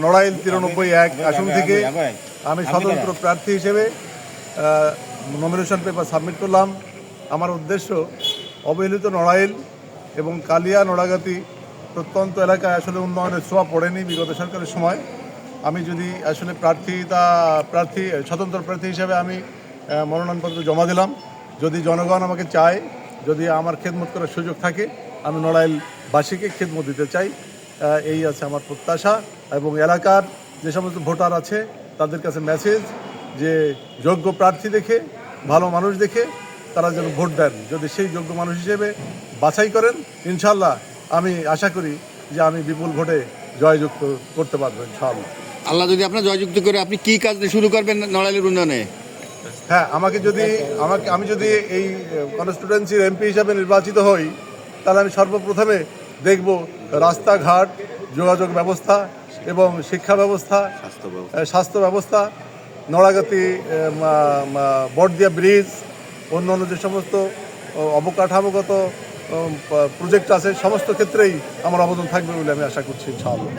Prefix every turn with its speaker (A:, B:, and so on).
A: নড়াইল 93-1 আসন থেকে আমি স্বতন্ত্র প্রার্থী হিসেবে নমিনেশন পেপার সাবমিট করলাম। আমার উদ্দেশ্য অবহেলিত নড়াইল এবং কালিয়া নোড়াগাতি প্রত্যন্ত এলাকায় আসলে উন্নয়নের ছোঁয়া পড়েনি বিগত সরকারের সময়। আমি যদি আসলে স্বতন্ত্র প্রার্থী হিসেবে আমি মনোনয়নপত্র জমা দিলাম। যদি জনগণ আমাকে চায়, যদি আমার খেদমত করার সুযোগ থাকে, আমি নড়াইলবাসীকে খেদমত দিতে চাই। এই আছে আমার প্রত্যাশা। এবং এলাকার যে সমস্ত ভোটার আছে তাদের কাছে মেসেজ যে যোগ্য প্রার্থী দেখে, ভালো মানুষ দেখে তারা যেন ভোট দেন। যদি সেই যোগ্য মানুষ হিসেবে বাছাই করেন, ইনশাল্লাহ আমি আশা করি যে আমি বিপুল ভোটে জয়যুক্ত করতে পারবো ইনশাআল্লাহ।
B: আল্লাহ যদি আপনার জয়যুক্ত করে, আপনি কি কাজ শুরু করবেন নড়াইলের উন্নয়নে?
A: হ্যাঁ, আমি যদি এই কনস্টিটুয়েন্সির এমপি হিসাবে নির্বাচিত হই, তাহলে আমি সর্বপ্রথমে দেখব রাস্তাঘাট, যোগাযোগ ব্যবস্থা এবং শিক্ষা ব্যবস্থা, স্বাস্থ্য ব্যবস্থা, নড়াগাতি বড়দিয়া ব্রিজ, অন্যান্য যে সমস্ত অবকাঠামোগত প্রজেক্ট আছে, সমস্ত ক্ষেত্রেই আমার অবদান থাকবে বলে আমি আশা করছি ইনশাআল্লাহ।